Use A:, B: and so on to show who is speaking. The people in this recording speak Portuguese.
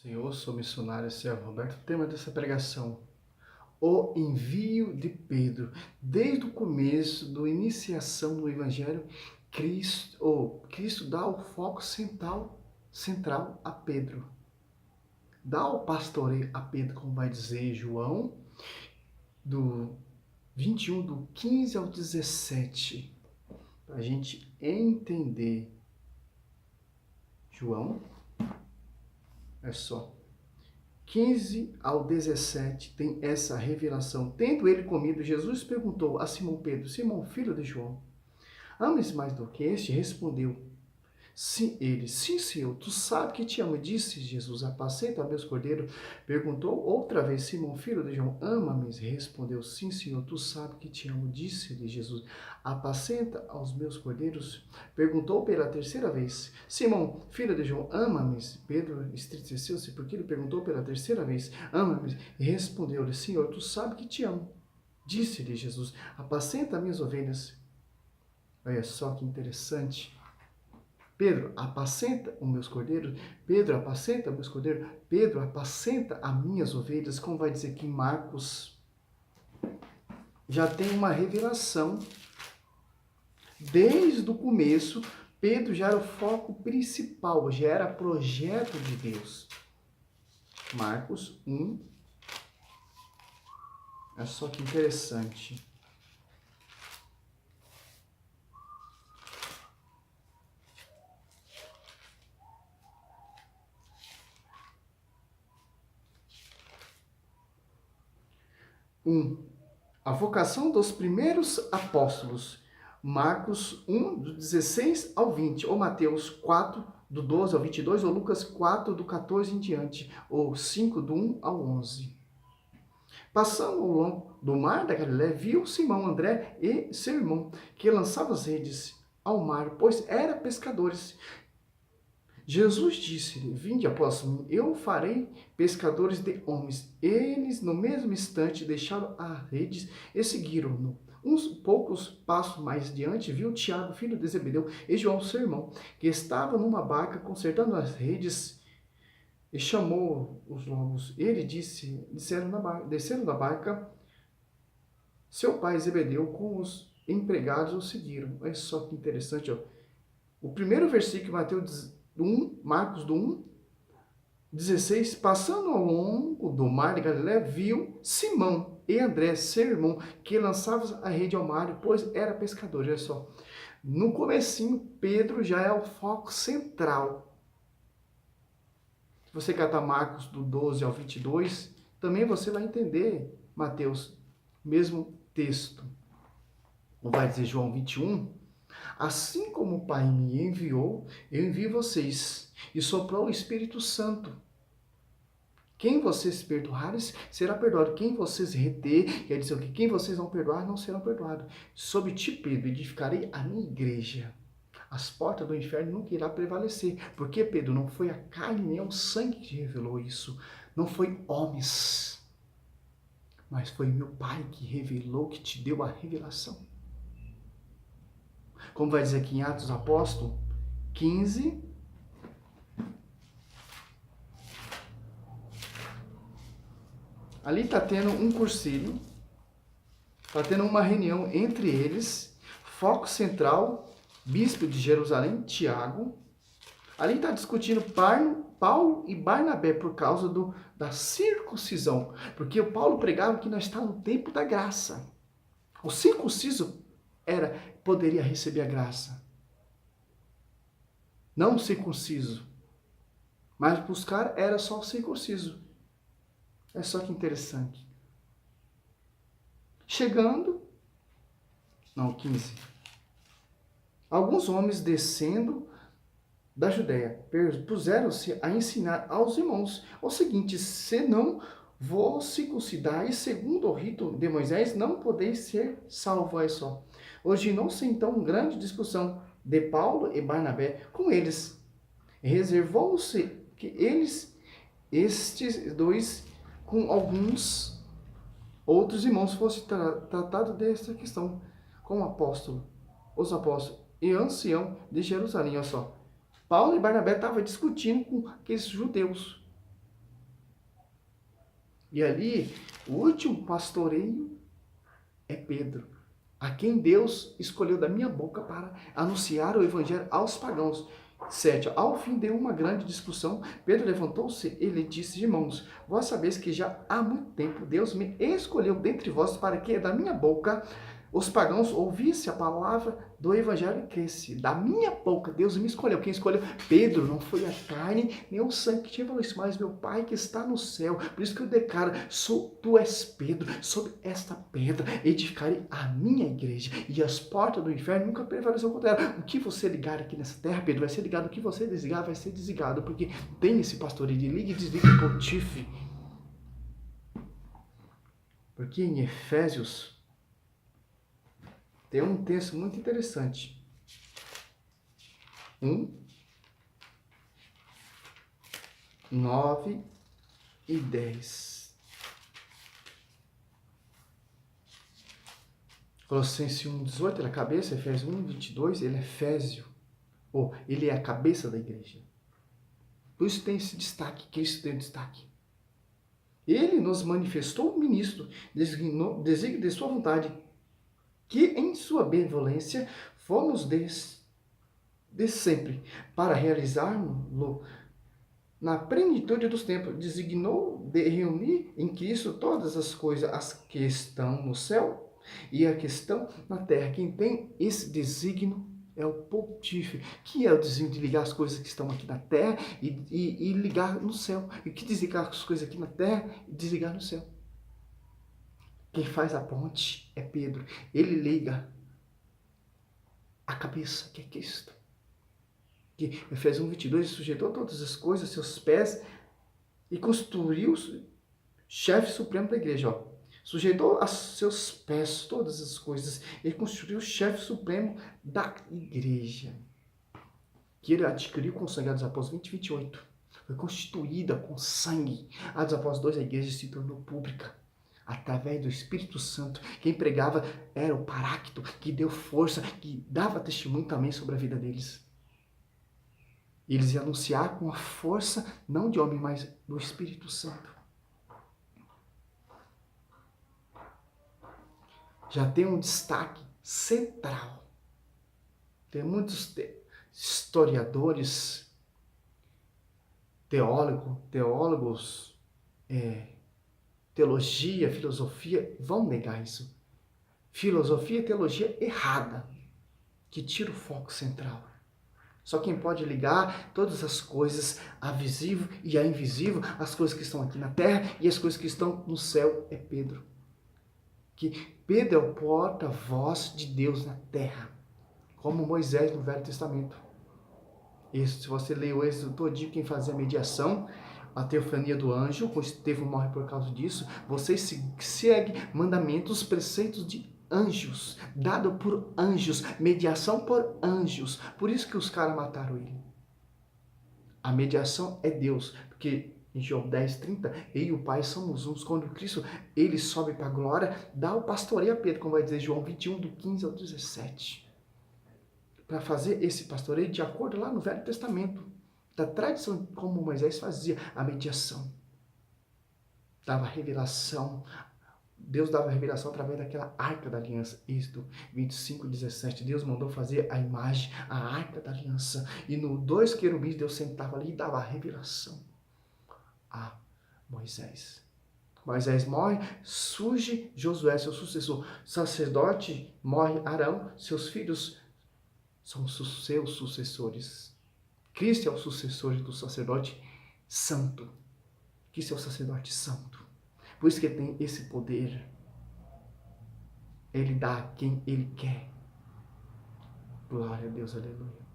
A: Senhor, sou missionário servo Roberto. O tema dessa pregação: o envio de Pedro. Desde o começo, da iniciação do Evangelho, Cristo dá o foco central a Pedro. Dá o pastoreio a Pedro, como vai dizer João, do 21, do 15 ao 17. Para a gente entender. João, é só 15 ao 17 tem essa revelação. Tendo ele comido, Jesus perguntou a Simão Pedro: Simão, filho de João, amas mais do que este? Respondeu sim, Senhor, tu sabes que te amo. Disse Jesus: apacenta meus cordeiros. Perguntou outra vez Simão, filho de João: ama-me? Respondeu: sim, Senhor, tu sabes que te amo. Disse-lhe Jesus: apacenta aos meus cordeiros. Perguntou pela terceira vez Simão, filho de João: ama-me? Pedro entristeceu-se porque ele perguntou pela terceira vez: ama-me? Respondeu-lhe: Senhor, tu sabes que te amo. Disse-lhe Jesus: apacenta minhas ovelhas. Olha só que interessante. Pedro, apacenta os meus cordeiros. Pedro, apacenta os meus cordeiros. Pedro, apacenta as minhas ovelhas. Como vai dizer aqui em Marcos, já tem uma revelação. Desde o começo, Pedro já era o foco principal, já era projeto de Deus. Marcos 1. É só que interessante. A vocação dos primeiros apóstolos. Marcos 1, do 16 ao 20, ou Mateus 4, do 12 ao 22, ou Lucas 4, do 14 em diante, ou 5, do 1 ao 11. Passando ao longo do mar da Galiléia, viu Simão, André e seu irmão, que lançavam as redes ao mar, pois eram pescadores. Jesus disse-lhe: vinde após mim, eu farei pescadores de homens. Eles, no mesmo instante, deixaram as redes e seguiram-no. Uns poucos passos mais adiante, viu Tiago, filho de Zebedeu, e João, seu irmão, que estava numa barca consertando as redes, e chamou os lobos. Ele desceram da barca, seu pai Zebedeu com os empregados o seguiram. Olha só que interessante, ó. O primeiro versículo, Marcos do 1, 16, passando ao longo do mar de Galiléia, viu Simão e André, seu irmão, que lançavam a rede ao mar, pois era pescador. Olha só, no comecinho, Pedro já é o foco central. Se você catar Marcos do 12 ao 22, também você vai entender Mateus, mesmo texto. Não vai dizer João 21? Assim como o Pai me enviou, eu envio vocês. E soprou o Espírito Santo. Quem vocês perdoarem, será perdoado. Quem vocês reter, quer dizer o que? Quem vocês não perdoar, não serão perdoados. Sob ti, Pedro, edificarei a minha igreja. As portas do inferno nunca irá prevalecer. Porque, Pedro, não foi a carne nem o sangue que revelou isso. Não foi homens. Mas foi meu Pai que revelou, que te deu a revelação. Como vai dizer aqui em Atos Apóstolos 15, ali está tendo um cursilho, está tendo uma reunião entre eles, foco central, bispo de Jerusalém, Tiago. Ali está discutindo Paulo e Barnabé por causa da circuncisão, porque o Paulo pregava que nós estávamos no tempo da graça. O circunciso poderia receber a graça. Não o circunciso. Mas para os caras era só o circunciso. É só que interessante. Chegando, 15. Alguns homens descendo da Judéia puseram-se a ensinar aos irmãos o seguinte: se não vos circuncidais segundo o rito de Moisés, não podeis ser salvos. Olha só. Originou-se então grande discussão de Paulo e Barnabé com eles. Reservou-se que estes dois, com alguns outros irmãos, fossem tratados dessa questão como os apóstolos e ancião de Jerusalém. Olha só. Paulo e Barnabé estavam discutindo com aqueles judeus. E ali, o último pastoreio é Pedro, a quem Deus escolheu da minha boca para anunciar o evangelho aos pagãos. 7. Ao fim de uma grande discussão, Pedro levantou-se e lhe disse: Irmãos, vós sabeis que já há muito tempo Deus me escolheu dentre vós para que da minha boca os pagãos ouvissem a palavra do evangelho e cresce. Da minha boca Deus me escolheu. Quem escolheu? Pedro. Não foi a carne nem o sangue que te falou isso, mas meu Pai que está no céu. Por isso que eu declaro: tu és Pedro, sobre esta pedra edificarei a minha igreja, e as portas do inferno nunca prevalecerão contra ela. O que você ligar aqui nessa terra, Pedro, vai ser ligado. O que você desligar vai ser desligado, porque tem esse pastoreio de liga e desliga com o Tife. Porque em Efésios tem um texto muito interessante. 9 e 10. Colossenses 1, 18, ele é a cabeça. Efésios 1, 22, ele é Efésio. Ele é a cabeça da igreja. Por isso tem esse destaque, Cristo tem destaque. Ele nos manifestou o ministro, desígnio de sua vontade, que em sua benevolência fomos de sempre, para realizar-lo na plenitude dos tempos. Designou de reunir em Cristo todas as coisas, as que estão no céu e as que estão na terra. Quem tem esse desígnio é o pontífice, que é o desígnio de ligar as coisas que estão aqui na terra e ligar no céu. E que desligar as coisas aqui na terra e desligar no céu. Quem faz a ponte é Pedro. Ele liga a cabeça, que é Cristo. Que Efésios 1, 22, sujeitou todas as coisas a seus pés e constituiu o chefe supremo da igreja. Sujeitou a seus pés todas as coisas e constituiu o chefe supremo da igreja. Que ele adquiriu com o sangue dos apóstolos 20 e 28. Foi constituída com sangue. A dos apóstolos 2, a igreja se tornou pública. Através do Espírito Santo. Quem pregava era o Paráclito, que deu força, que dava testemunho também sobre a vida deles. E eles iam anunciar com a força, não de homem, mas do Espírito Santo. Já tem um destaque central. Tem muitos historiadores, teólogos, teologia, filosofia, vão negar isso. Filosofia e teologia errada, que tira o foco central. Só quem pode ligar todas as coisas, a visível e a invisível, as coisas que estão aqui na terra e as coisas que estão no céu, é Pedro. Que Pedro é o porta-voz de Deus na terra, como Moisés no Velho Testamento. Isso, se você ler o Êxodo todinho, quem fazia a mediação, a teofania do anjo, o Estevão morre por causa disso, vocês seguem mandamentos, preceitos de anjos, dado por anjos, mediação por anjos. Por isso que os caras mataram ele. A mediação é Deus, porque em João 10:30, eu e o Pai somos uns. Quando Cristo ele sobe para a glória, dá o pastoreio a Pedro, como vai dizer João 21, do 15 ao 17. Para fazer esse pastoreio de acordo lá no Velho Testamento, da tradição como Moisés fazia, a mediação. Dava revelação, Deus dava revelação através daquela arca da aliança. Isto, 25:17, Deus mandou fazer a imagem, a arca da aliança. E no 2 querubins, Deus sentava ali e dava a revelação a Moisés. Moisés morre, surge Josué, seu sucessor. Sacerdote, morre Arão, seus filhos são seus sucessores. Cristo é o sucessor do sacerdote santo. Cristo é o sacerdote santo. Por isso que ele tem esse poder. Ele dá a quem ele quer. Glória a Deus, aleluia.